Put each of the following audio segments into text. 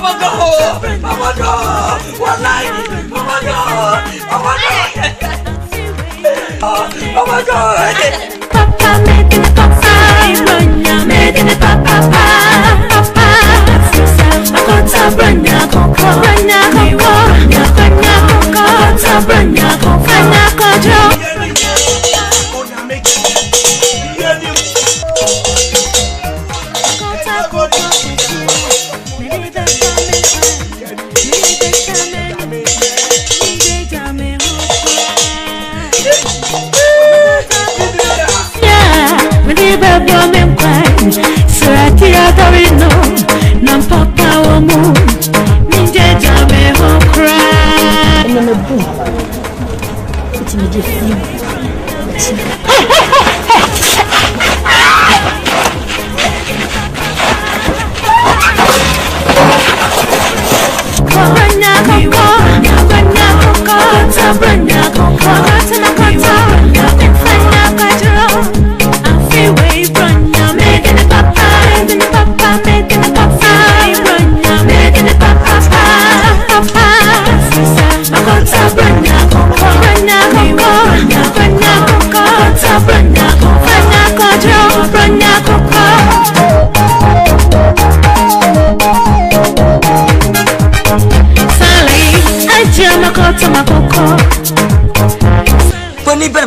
my God! Oh my God! What night? Oh my God! Oh my God! Oh my God! Papa made in the papa, made in the papa, papa. Akota BRONYA, Akoko, BRONYA, Akoko, BRONYA, Akoko, BRONYA, Akoko, BRONYA, Akoko.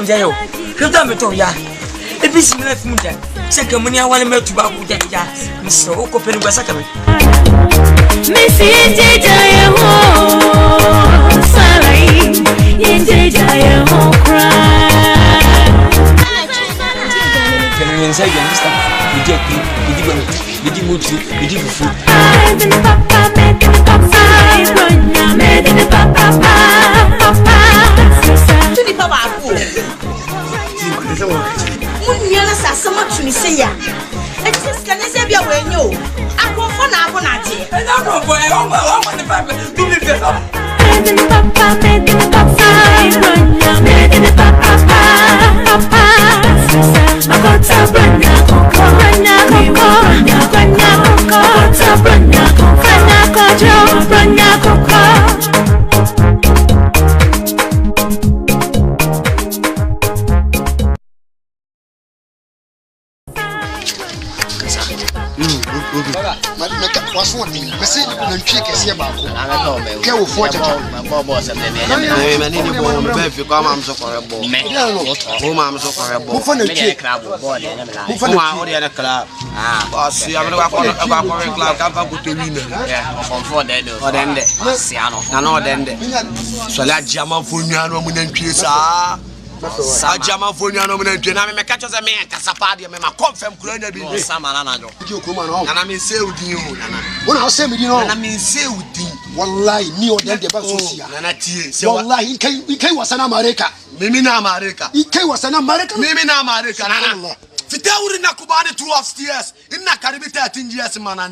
Jayo, kanta meto ya. Ebisi me left muda. Seka muni awale metu ba ku jaja. Miso ko penu gwa saka me. Missy jayo ho. Salai, yin jayo ho cry. Can you inside your mister? You get me. You di mutu, you di fufu. Made in the papa, made in the papa, made in the papa, papa. Tuni papa aku. Munyana sasa matuni seya. Exist can say bia wenyo. Akofo na abo na je. E na no boy, o ma the papa. Do me face up. Made in the papa, made in the papa, made in the papa, papa. Akota BRONYA, Akoko, BRONYA, Akoko, BRONYA, Akoko, Akota BRONYA, Akoko, BRONYA, Akoko. What's one thing? Message and check is here about. Get with what you talk about. Boss, and then if you come, I'm so for a ball. Whom I'm so for a ball. Who club? Who for the club? Ah, boss, I'm not going to club. I'm going to win. Yeah, for then, or then the Siano. No, then so that Jama Funyano and Pisa. Sajama Funyano and Jenna me catch as a man, Casapadi, and my confirm Crane be Samanano. You come on, and I mean, say with you. When I say with you, and I mean, say with you. One lie, me or then the Basosia. So, one lie, he came was an America. Mimina America. He came was an American. Mimina America. Fitau in Nakubani 2 upstairs in Nakaribi 13 years, man. On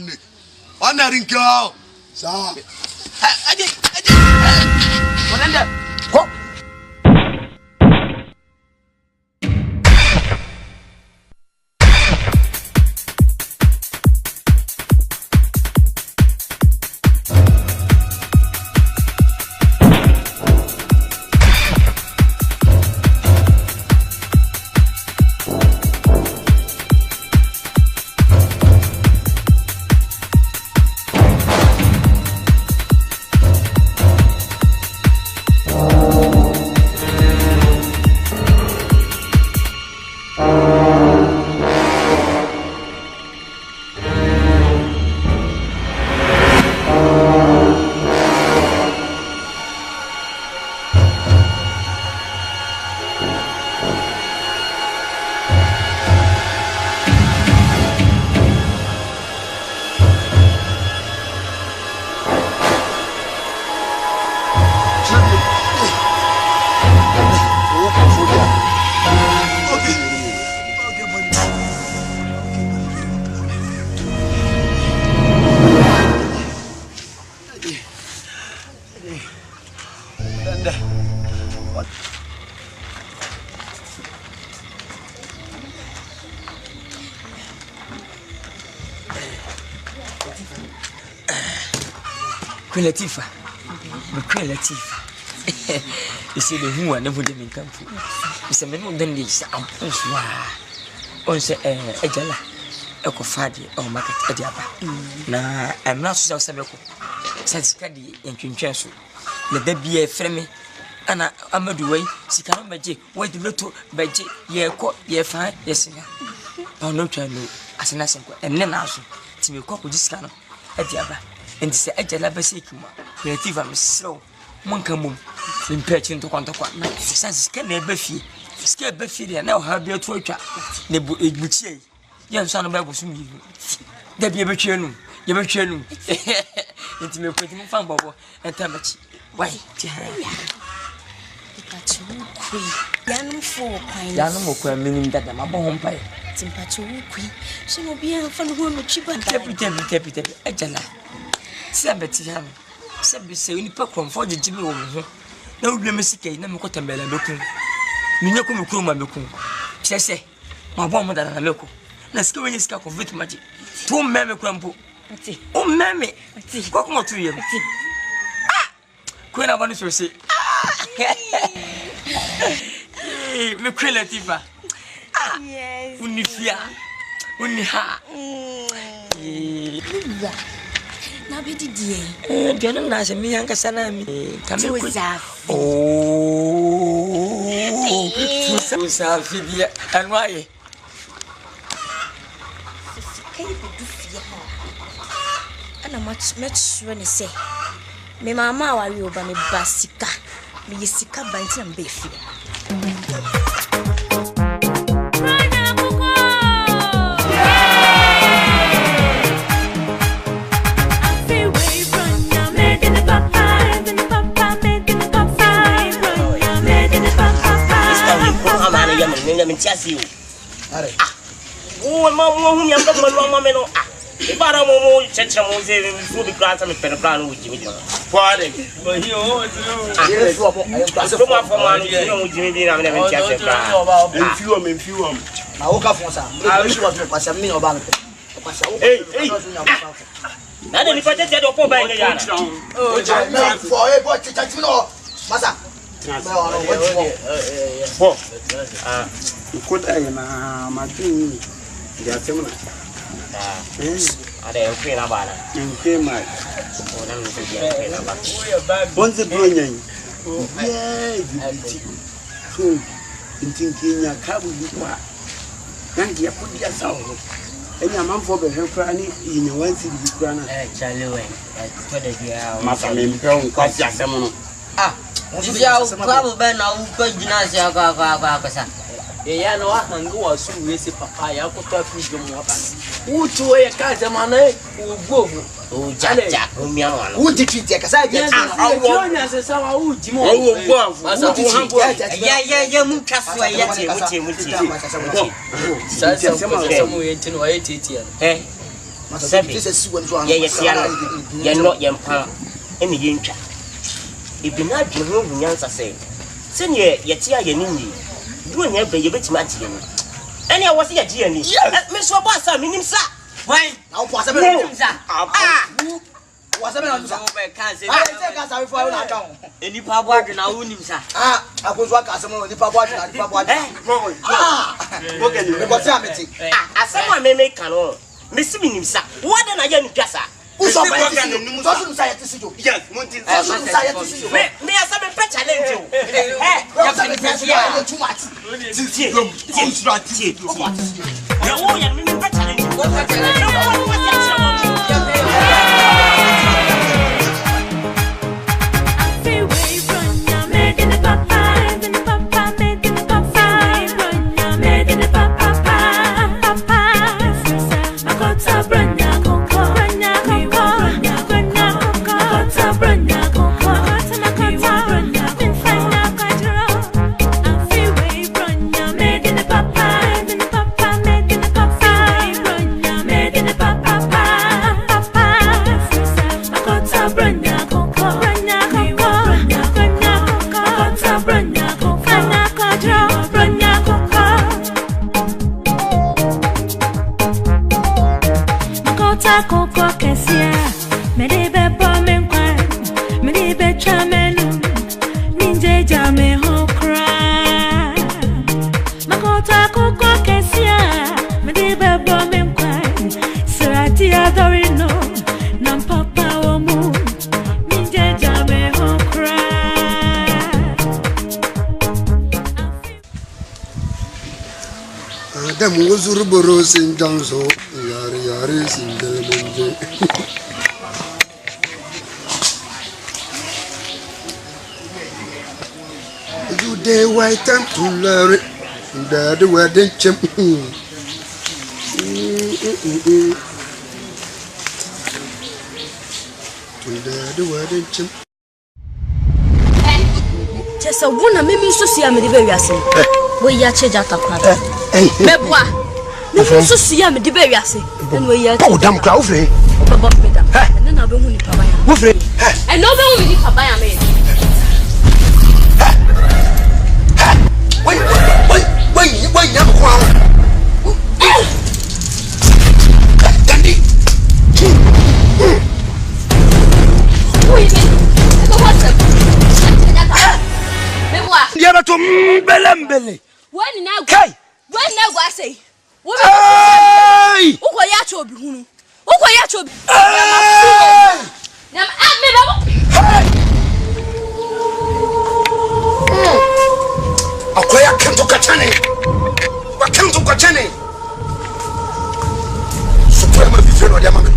the ring girl. So, I did. Latifa. Latifa. You see the who and never did in come for. It's a man then this on say Ejala Ekofadi or market Ediaba. Na I'm not so Sabeko. Says Caddy and Quinchasu. Let there be a frame. Anna Amadou way, she can't magic, wait the little budget, ye court, ye fine, yes, or no child, as an assent, and then also to be caught with this kind of Ediaba. And this Ejala Basicuma, relative of slow, Monkamum, in perching to Quantaquan. Says Kenny Buffy, scared Buffy, and now her beer torture. The Butcher, young son of Bible soon. There be a butcher, you butcher, into me putting fun bubble and Tamachi. Why, Yanum for Yanum, meaning that I'm a bomb pie. Timpachu, she will be a fun one with cheap and Ejala. Sabatian. Sabi say you put for the Jimmy over here. No Glemisica, no Cotamella looking. Minoko Kuma looking. She say, my bomb than a local. Let's go in this cup of magic. 2 mammy crumble. Oh, mammy, what more to you? Queen, I want to say, me Latifa. Yes, Unifia, Uniha. Now be the dear. General Nas and me, Uncle Sanami. Come with that. Oh, so Safia, and why? And I'm much when I say, me mamma, while you by me basika, me sika bantin and beefy. Oh, Mamma, whom you have got my mama. If I don't know, Church and Moses will be glad to be plan with Jimmy. Pardon, but he owns so much for money. You know, Jimmy, I'm never chatting about few. I woke up for some. I wish you was a me or bank. Hey, now then, if I get your poor bank, oh, for a boy to know, Massa. Could I, my dream? They are similar. Are they okay about it? And came my once a BRONYA. So, in thinking your car will be quiet. Thank you, put yourself. And your mom for the help in your one city, Grana. Massa, I'm going to cost you. Club Ben, I'll go to Yeah, no, I can go as soon as Papaya could talk to you. Who to a catamane who go? Oh, Jack, who did you take? I get join us as our old Jim. Yeah, Mukas, you're not young pa. Any yincha. If you're not doing Yansa say, send ye, yet here, you doing your baby match. And I was here, Jenny. Yes, Miss Wabasa, meaning, sir. Why? I'll pass a minute. Was a man can't say, I for an account. Any papa now, sir. I was working as a moment, the papa, look at you. As someone may make an old. Miss Minim, sir. What an I am Jassa. Who's up society to see you? Yes, society to see you. May I have a pet challenge you? Too much. Akoko kesia, me de be po me kwa. jame ho cry. Makota Akoko kesia, me de bebo me kwai. Serati adorino, nam papa omu. Minje jame ho cry. Adam uzuru boros in Janso, yari sindelende. You day white time to learn that the wedding champion. The wedding champion. Just a woman, maybe so see me the very assay. We ya change at a crowd. Mebwa, never so see me the very assay. And we ya oh, damn crowd, above me, and then I'll be winning Pabaya. I know the only Pabaya made. Wait, never crown. Dandy. Never to Belembele. When now, Kai. when now, I say, what are you? Who are you? Now, Akoya come to Katane. What come to Katane? Suprema Vifero Yamame.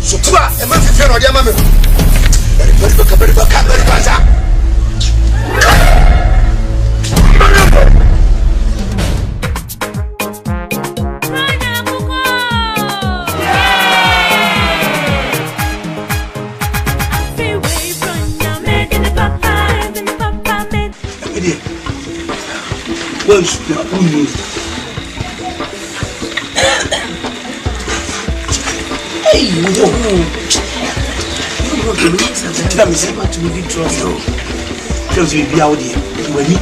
Sutra, a man Vifero Yamame. Very baza. Once the onion. Hey, yo. Tell me, say what to be trust. Just be out here. When he.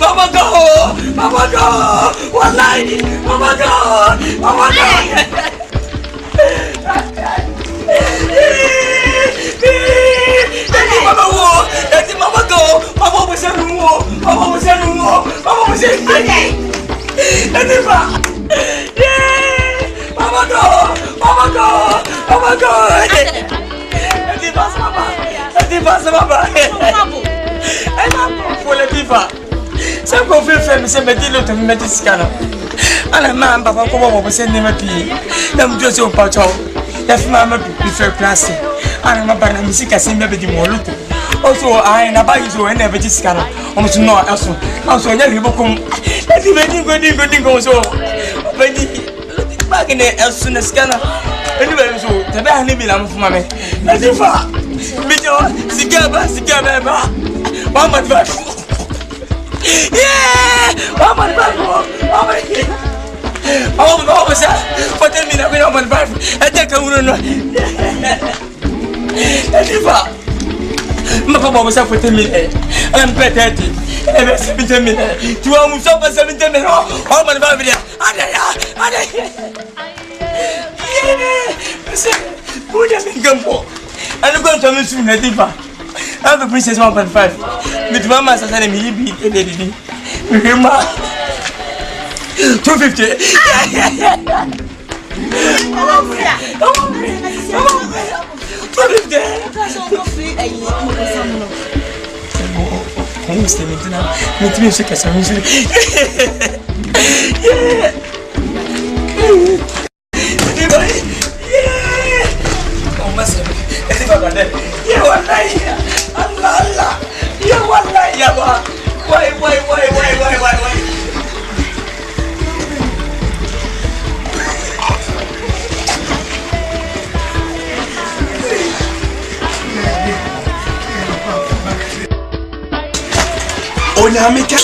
Mama go! One night! Mama go! Mama go! Mama was in the war! Mama was in the war! Mama was in the war! Mama go! Mama go! Mama go! Some coffee family say Medilo to Metiscana. And a man, Papa Cobo was sending a pea. Them just so patch out. If Mamma prefer plastic. And I'm a banana music as in the more. Also, I and about you and never discount. Almost no else. Also, never come. Let him make go so. When he look back in there as soon as scanner. Anyway, so the bad name of Mamma. As if I. Sigaba. Mama, yeah! Mama, oh, for 10 minutes, we don't want to I take a woman. Mama was up for 10 minutes. I'm pathetic. Ever 17 minutes. 2 hours over 17 minutes. Oh, my baby. Who doesn't come for? I'm going to miss you, Nadiva. I have a princess 1.5. With Mama Asante, me be a lady. Remember 250. Why? Onamika.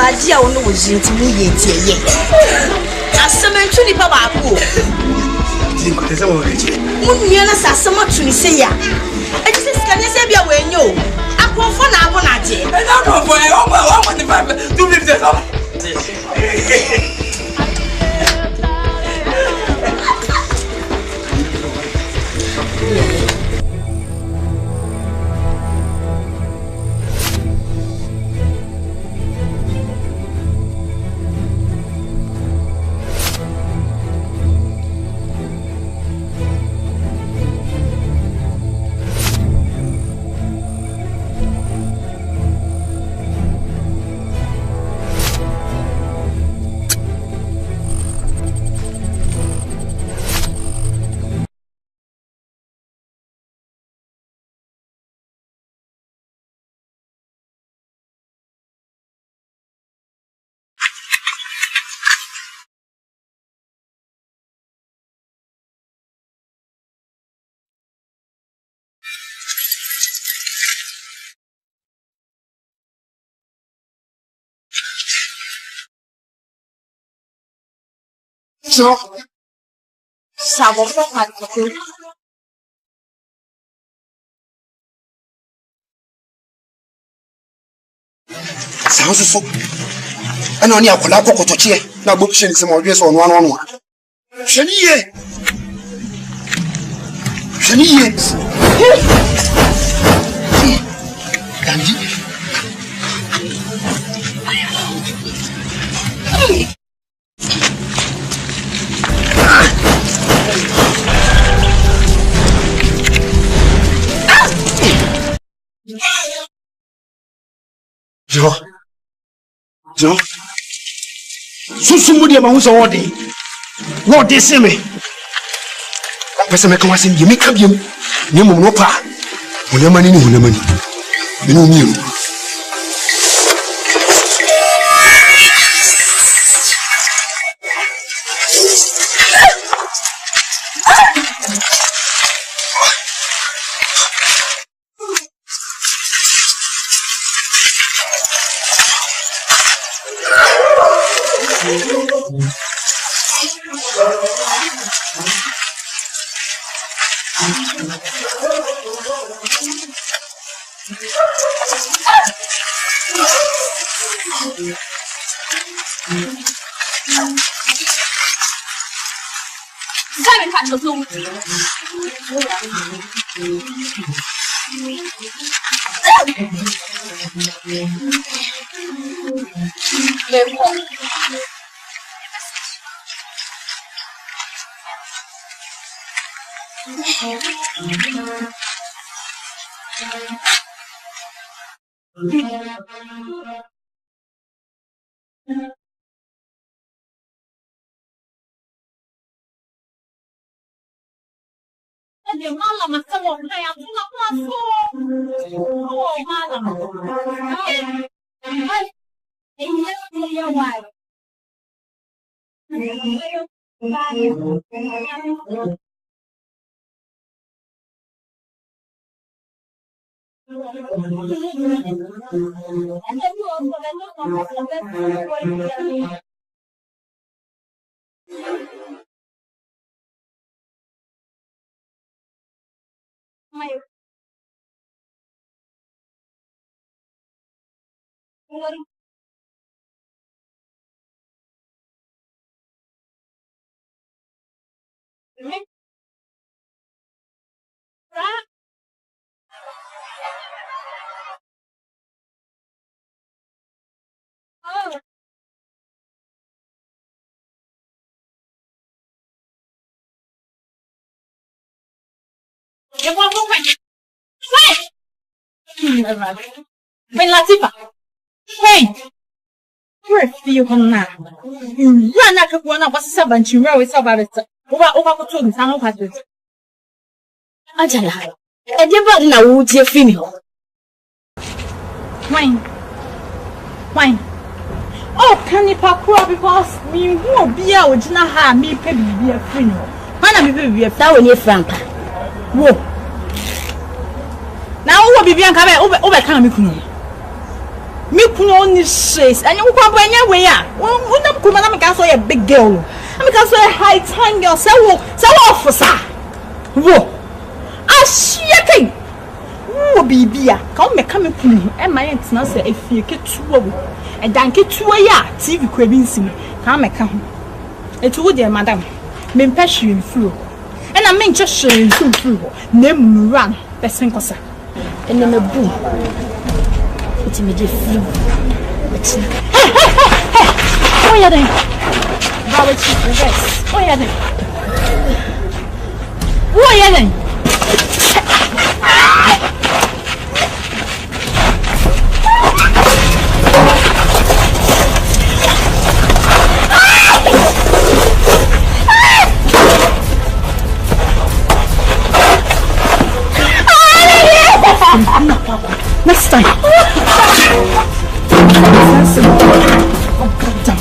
Adia on was into me. As some men to the papa. Munyan as so much to say ya. I just can say be away no. I go for now on a day. I don't know why I want to live this. So, Sabo from Akoko. so. And only a Akoko to cheer. Now, book some more dress on one. Shaniye. Joe. Somebody about what they say me. Person make us in you make up you. No pa. When money. You know me. When Latifa, hey, where you come now? You run like a one of us, servant, you row it about it. Over to some of us. Angela, I never know what you're feeling. Wine. Oh, can you pack because me won't be out, Jina, me, baby, be a friend. When I'm baby, a flower near Frank. Whoa. Now, what be Bianca over Kamikunu? Me kuno only says, and you come when you are. When I'm coming, I'm a big girl. I'm a high time girl. So officer. Whoa. I see a king. Whoa, baby. Come me come in, and my aunt's not say if you get 2 and then get 2 TV craving. Come come. It's wood, dear madam. Me passion in flu. And I mean just showing through. Name run. Best thing, sir. And then a boom. It's immediate flu. Hey! Oh, yeah, then. Power chief reverse. Oh, yeah, then. Oh, yeah, then. Next time. Oh, God damn.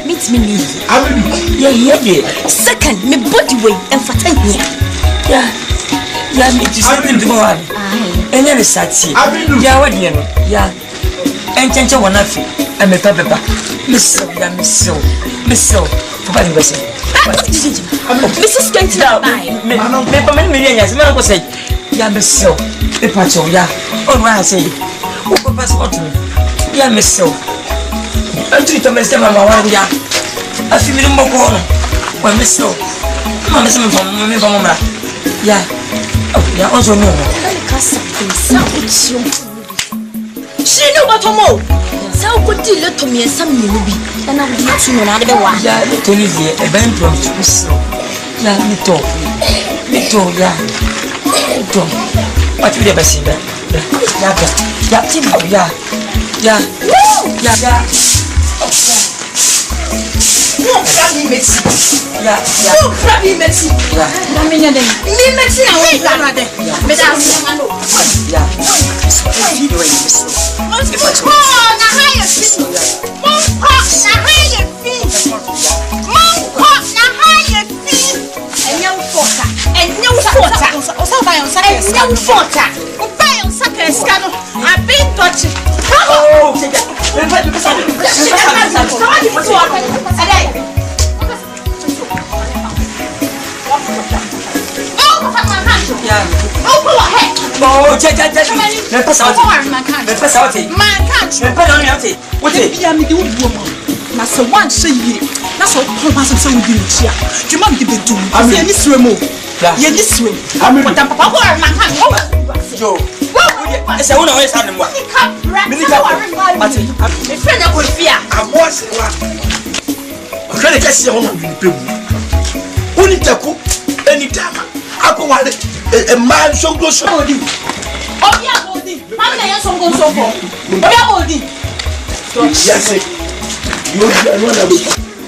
Meet me. Second, me body weight and fatigue. Yeah, me just something to go on. And then it's at sea. Yeah, what do you know? Yeah, and change one of you. I'm a pepper. Miss so. What was it? Mrs. Kent now. Millions, man was say, yeah, Miss So. The patrol, yeah. Oh, I say, who pass what to me? Yeah, Miss So. I'm treating to Mr. Mamma, yeah. A few minutes more corner. Well, Miss So. Mamma, some from Mamma. Yeah. Oh, yeah, also no. She know what to move. So good deal to me and some newbie. And I'll be to another one. Yeah, little easy, a band from so. Yeah, little, yeah. What will you ever see that? Yeah. No, Crabby Metsy. Yeah. No, Crabby Metsy. Yeah. Me Metsy, I wait another. Madame, yeah.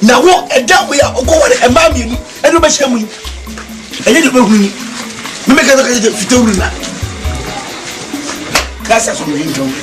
Now what a that way are going and mammy and no basham. And you don't me. Make a look at the Fitorina. That's a from Lincoln.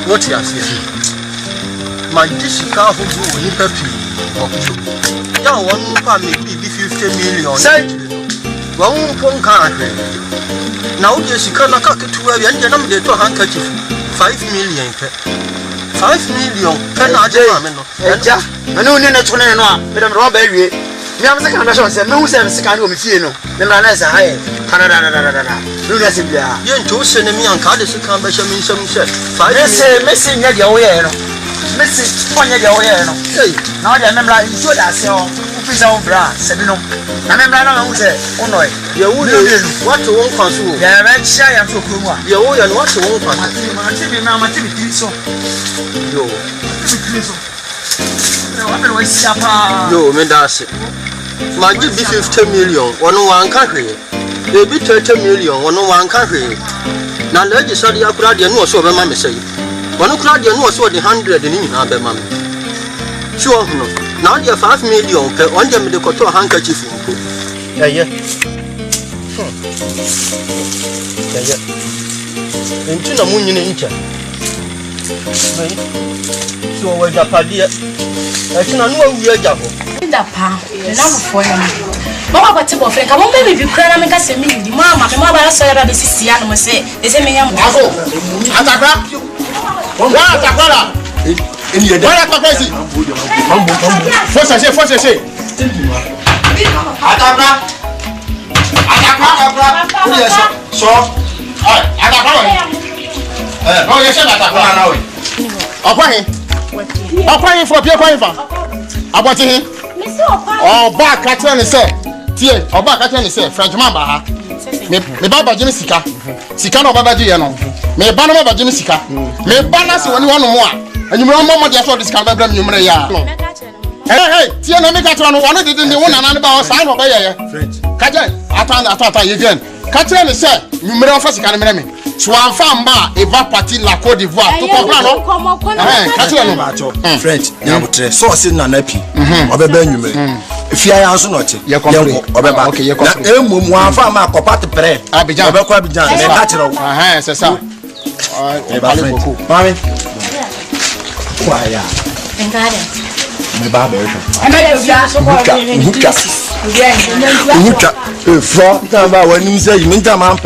What you say? My Jessica who go in happy. Now one family be 50 million. Say, one phone card. Now Jessica na kaka to a young gentleman to handkerchief 5 million. 5 million. Can I tell I know you're not going to Madame Robert. Me am second nation say me who say second go me fie no me na na say high Canada no na say bia ye nto se ne me anka de second be me nsam say 5 Messi nya de wo ye no Messi onye de wo ye no na o de memra nto da se o ufisa o bra se bi no na memra na wo say uno ye wo ye what won kwan so ye ra chia ya so kro mu a ye wo ye no what won kwan so ma ti bi so yo ti so yo me that's my give 50 million one country they be 30 million one country now let you study akura de no so be ma me say one kura de no so the 100 ni na be ma me sure no now the 5 million pe on dem de koto handkerchief nko yeah enti na munyi ne ncha so we japadia tina no awu ya jafo da pa na mo fo ya mama kwati bo freka mo me bi kra na me ka se mi di mama me ba so ya ba be sisi ya no mo se de se me ya mo atakra wa atakra eni ye de wa atakra si force se atakra o ye so atakra o ye se atakra na o Okwahin for pie kwahin fa. Aboti hin. Me se okwa. Oba ka tell ni say. Tie, oba ka tell ni say French man ba ha. Me baba jini sika. Sika no baba ji ye no. Me ba no baba jini sika. Me ba na se woni wonu mo a. Anyumro mo dia so discount ba bra nyumre ya. Hey, tie na me ka tell no wonu didi wona na ne ba o sai no ba ye. French. Ka je ata ye gen. Ka tell ni say nyumre o fa sika ne me. Swanfamba, Eva Party, la Côte d'Ivoire. Tu comprends, non? French, Yamutre, sauce in an epi. Obebenume. If you are also not, you're complete. Okay, you're complete. One farmer, Copati Pre, Abidjan, Abidjan, natural. C'est ça. Mammy. Why, my barber. When you say you mean a man,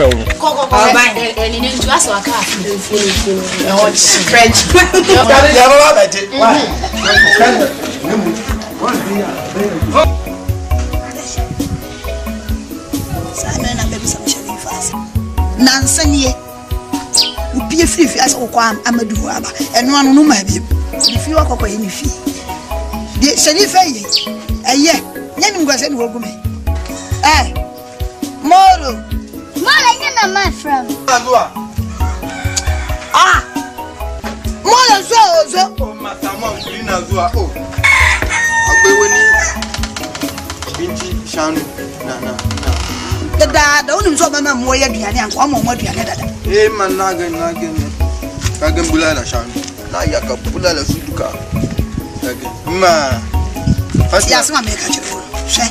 Nansanye upie fifi asa okwa amadu aba eno anu no ma bi fifi wakokwa ye ni fi de sherifa ye eye nyani ngwase ni wogume moro nyana my friend moro zo o matama kulina zo o agbewoni binti shanu na dada unim so ba na mo ye duane anko mo aduane dada man nagen kagen bulala shanu na yaka bulala suduka ma fast ya sama me ka chiro she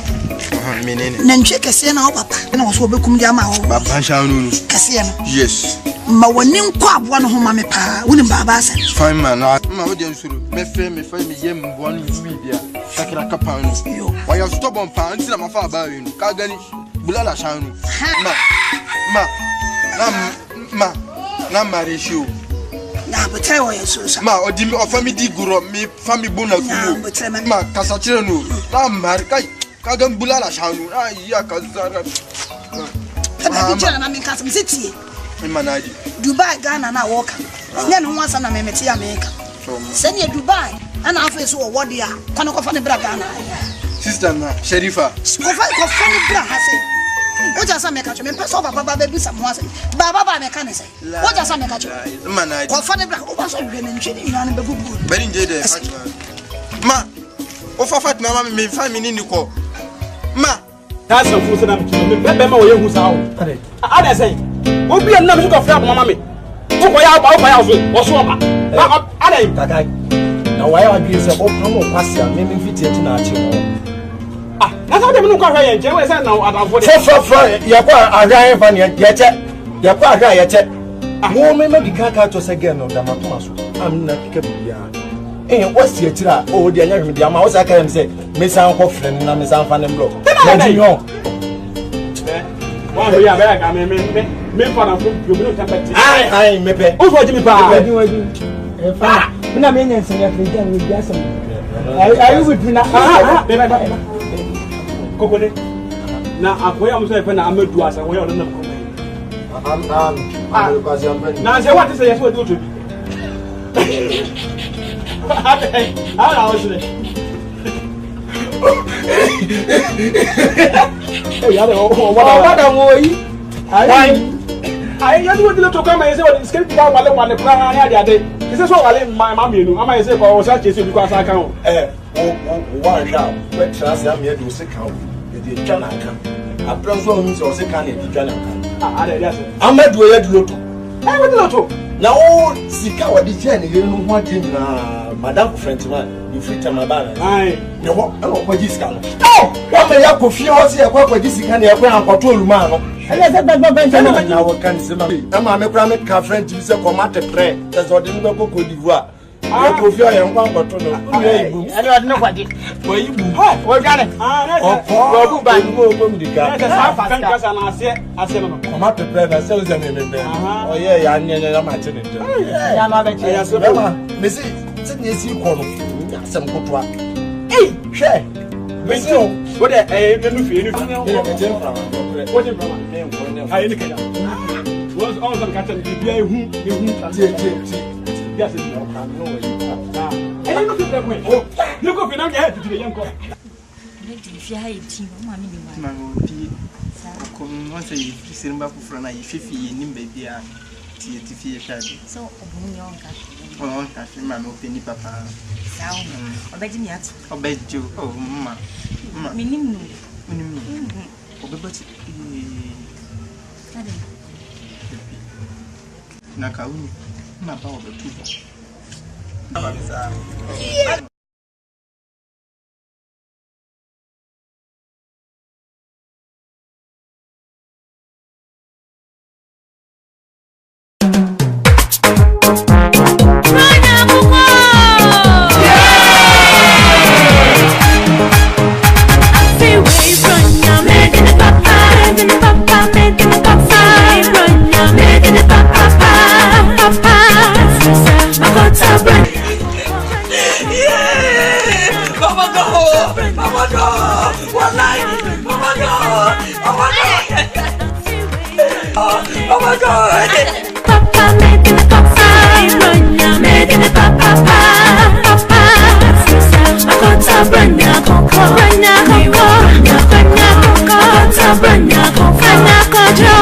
menene na nche kese na papa na wo so obekum dia ma ho papa shanu kese no yes ma woni nkwa abo no ho ma me pa unim baba asa fine man ma wo dem suru me fe me yem bo no media sakira kapan no wa ya stubborn pa ntina ma fa ba wi no ka gani bulala shanu na marisho na betre wo yeso ma odi o fami di guro mi fami bona kunu ma kasachire no na mar kai ka gan bulala shanu ya ka zara ka bi jera na mi kasam siti manadi Dubai Ghana na woka nya no wansa na memeti America sene Dubai ana afa so wo dia kono ko fa ne bra Ghana sister na Sherifa ko fa ne bra ha se oja sa me ka cho me pesa papa baba bi sa mo ase baba ba me ka ne se oja sa me ka cho manadi ko fa ne bra o ba so dwe ne ntwe ni na be gugu beri nje de Fatima ma o fa Fatima ma me fa mi ni ko ma that's a fool na me be ma wo ye hu sa o ada say obi en na me ko fra mama me o ko ya so o so ba ada yi kakai na wa ya adwi se o promo kwase a me fit e na achi mo na sa dem no kwa hwa ye je we say na adamfo de fa ye kwa ahwan fa ne ye kwa ahwa ye che mo me di kaka to se ge no da matoma so am na kika bia what's your tira o de anya hwe dia ma wo sa ka em se me san ko frem na me san fa ne block na di yo wa ya ba ga me fa na fo bio me no tapati ai me pe o so ji mi pa wadi fa na me nyen sen ya freda we dia sam ai with me na kokole na akoya mo so fa na amadu asa wo ya no na ko na se what say yes we do to I was it. What am I just want to come and say what is getting down on the plan. This is what my mommy knew. I might say, I was actually because I can't. One now, but trust them here to sick out. The Janaka. I presume means or sick can't be Janaka. I'm not doing it. I would not. Now, Sika, what did you know what in Madame Frenchman? You fit my balance. I know what this can. Oh, what may I confuse here? What this can you control man? And I said, but now what can say? I'm a chronic car friend to say, come at a prayer. That's what didn't go Côte d'Ivoire. I go for your one control. I don't know what it for you. What got it? Oh, by the car. I said, come at the prayer. I said, oh, yeah, I'm at it. Missy, you call some good one. Hey, share. What a new I was also catching the yes, look up in our head to the young girl. If you had a team, Mammy, come once a year, send back for an eye, 50 in baby. So, oh, I feel my open papa. I bet me at I bet you. Oh, mamma, minimum. na kauni na ba o betu Oh my God! Papa making it papa, BRONYA making it papa, papa. Akota BRONYA Akoko, BRONYA Akoko, BRONYA Akoko, Akota BRONYA Akoko, BRONYA Akoko.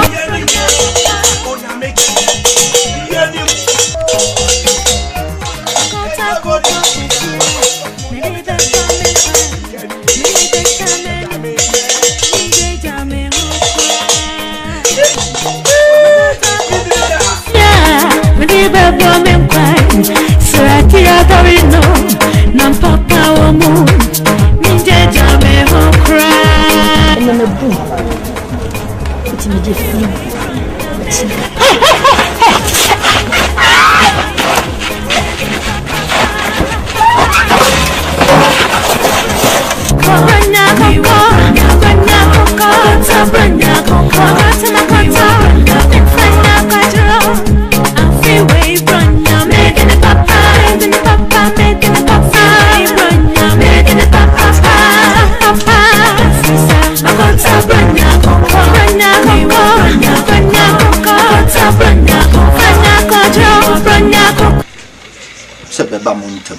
Sebe ba montem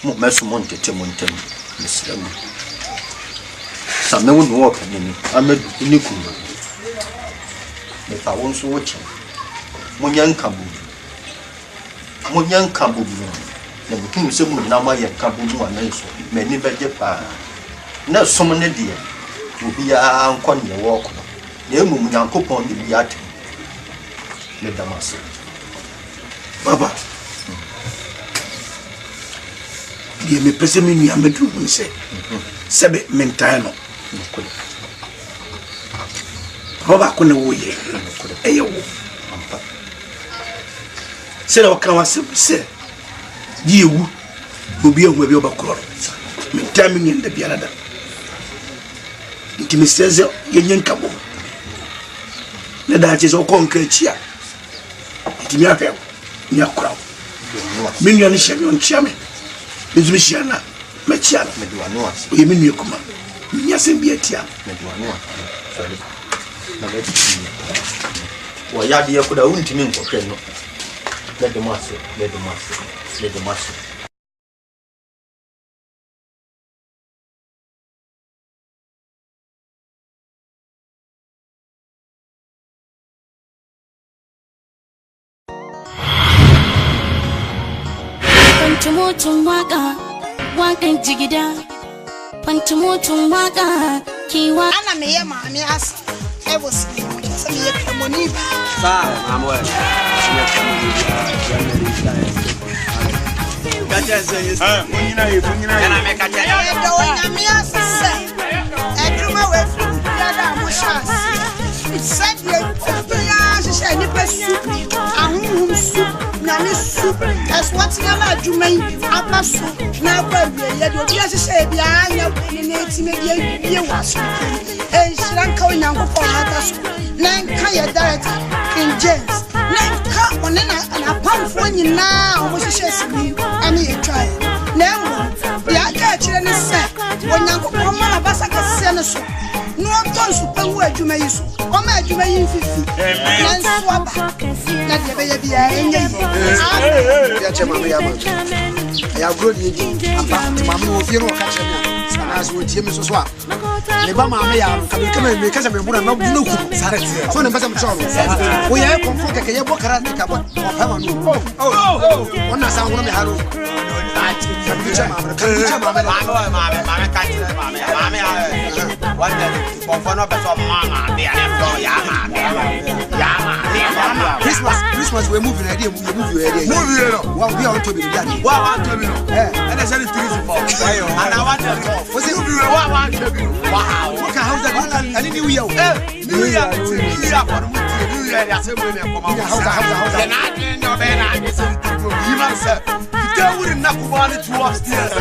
mo mesu montete montem mesrem sa me wonu wo kanini amedu ni kuma me fa won so woche mo nyanka bu na mutum se mu na ma yanka bu mu anan so me ni beje pa na som ne de obi ya ankon ye wo ko na emu nyankopon de bi ate le damase Baba, die me pese mi ni amedu nse sebe mentano Baba ko na wo ye eye wo se la kan wa se die wu obi ehu abi obakoro mentami ni nda biara da ntimi seze ye nyenka bo na da che so kon krechia ntimi afem ni akura minua ni hye on chiame bizumi hye na ma chia na meduano ase o ye minua kuma nya sem bi atia meduano ase na le ti wa ya de yakuda untimi nkokwe no le de masse Pantumutun waka jigida pantumutun waka kiwa ana meye maami as e was me mo se me kamoni sa mamo e me kamoni kacha se yes nyina na me kacha e do nya mi as se e duma we fu da mo shas said ya se ni pesu ahun su na me su as what na ma adwumai apaso na ba wie ye do bia se bia anya ni eti me bia waso e shranka onyankopon ataso na nka ye director King James na nka onena na pamfo nyina o mo hye simi ani ye try na mo ya ka kire ne se onyankopon ma na basa ka se ne so no ton su pewu adwumai so o ma adwumai fifi na nso aba na de be ye bia enye ya chema me ya ma ya gro di apa mama no fie no ka chema sana so tie me so a le ba mama ya ka me ka se me buna na bu no ku so ne pesa me choro o ya konfo ke ye bo karate ka bo pa ma no ona sa ngoro me haro Christmas we're moving idea movie what we want to be daddy what want to be and I said it is for and I want to was it movie what want to be wow look at how that and new year for new year that's when we come out then I didn't know ben I said you must say they wouldn't not go on to upstairs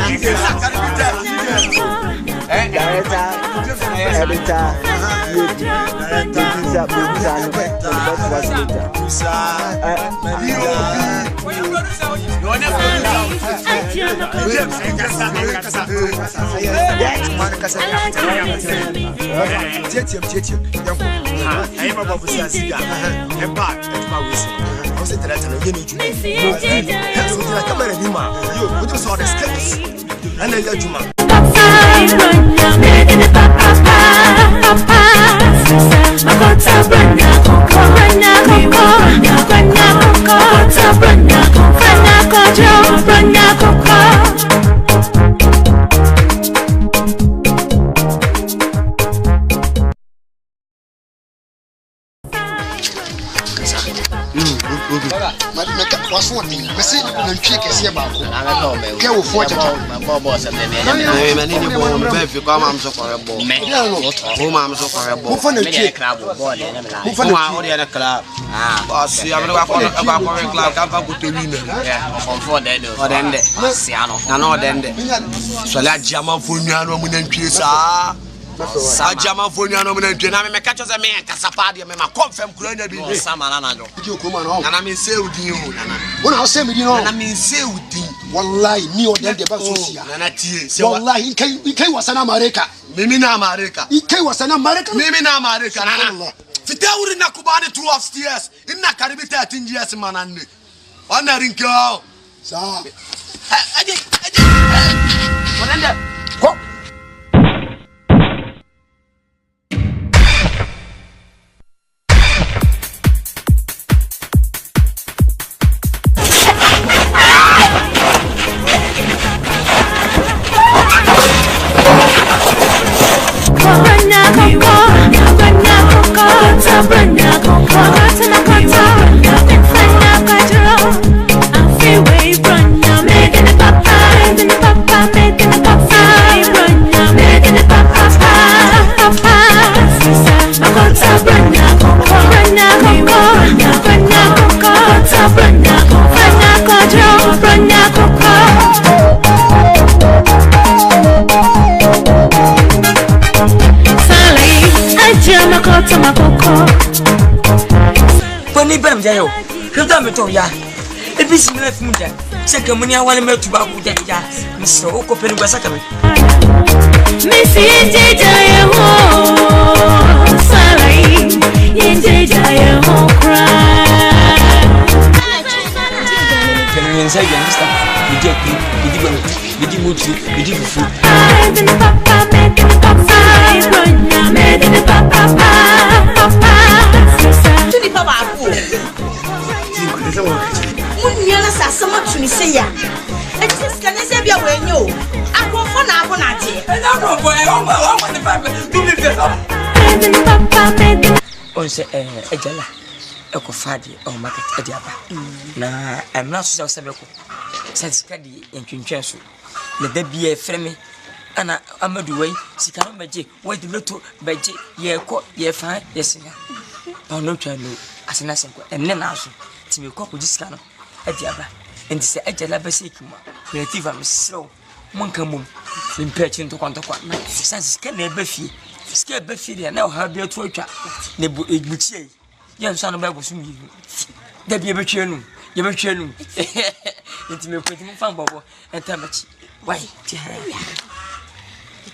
Sajama Fonia no me catch us a man Casapadi me confirm Kuranya bi Samana no na me say udi o nana wona o say me di no na me say udi wallahi ni o den de ba so sia nana tie wallahi kai wasana America mimi na America kai wasana America mimi na America nana fitawuri na kubani 2 upstairs inna karibi 13 years mananne wana rinko sa aje wonanda ko Jayo, kata me to ya. Ebi si me fu da. Se ka muni awale me tuba ku da ya. Me so o ko pelu gasa ka me. Me si je jayo ho. Salai, je jayo ho cry. Can you say again this time? You get me, you di mutu, you di fufu. I'm in papa, make it papa, Bronya, make it papa, papa. Tuni papa afu. Munya na sasama tuni se ya. Etis kan se bia wenyo. Akofo na abo na je. No boy, o ma the papa. Do me face up. On se ejala. Eko fadi o market ediaba. Na I'm not so sebeko. Sense kadi entwentwen so. Le da bia freme ana amadu wei sika no meje we de loto beje ye ko ye fa ye singa. Ono twano asena senko enne na so ti me ko ko sika no ediaba enti se ejala basekima creative am slow monka mum impechi nto kwantokwa na sense sika na ebafie sika ebafie na o ha bia to atwa ne bu egbuchie ye nso no ba go sum yi da bia betwenu ye betwenu enti me ko ti mo fan bobo entamachi why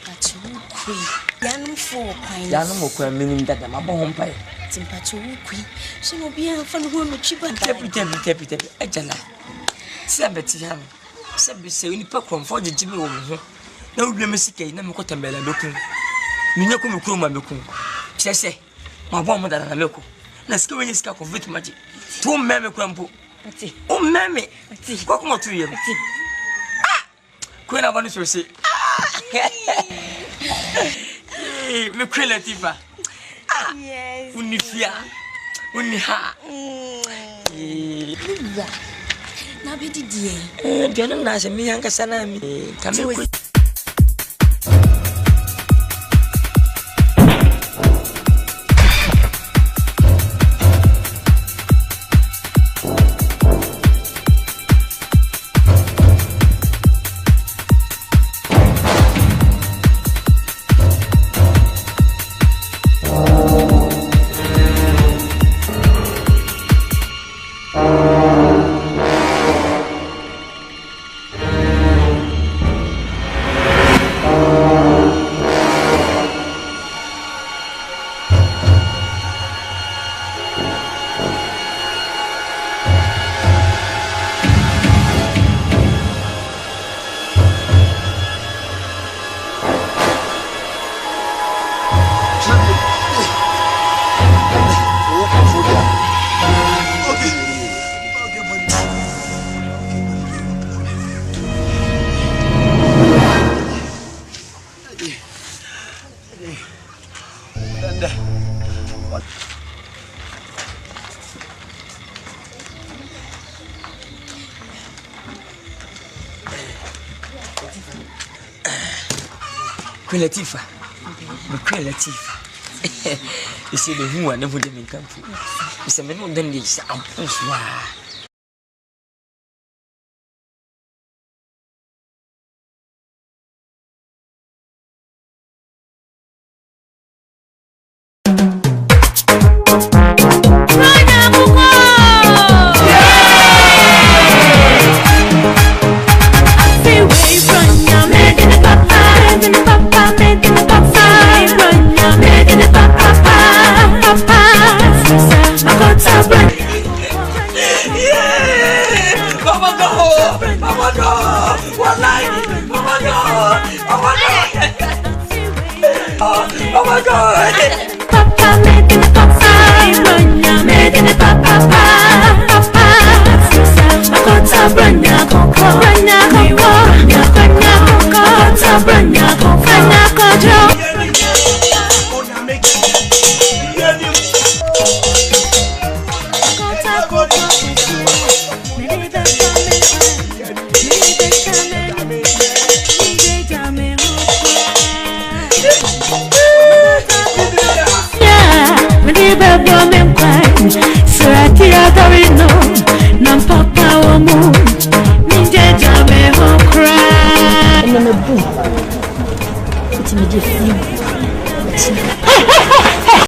Timpachu kui yanum fo kwan yanum kwan minim dada mabo ho mpai Timpachu kui so no bia fa no ho no chiba tepi ejala sebeti han sebe se ni pa komfo jimi wo ho na wudwe mesika na me ko tambela beku minya ko me kuro ma beku sese mabo mo dada na beku na sika wenye sika ko vitmaji tu meme kwampo ati o meme ati ko ko to ye ati Queen of Honest will say, me Latifa. Yes. Unifia. Uniha. Na be didi Diana na se mi anka sana mi. Kame Queen Latifa. Queen Latifa. You see the who and never them in country. You say, men then they say, I'm Oh my God! Papa making it papa, BRONYA making it papa, papa. Akoko, BRONYA, Akoko.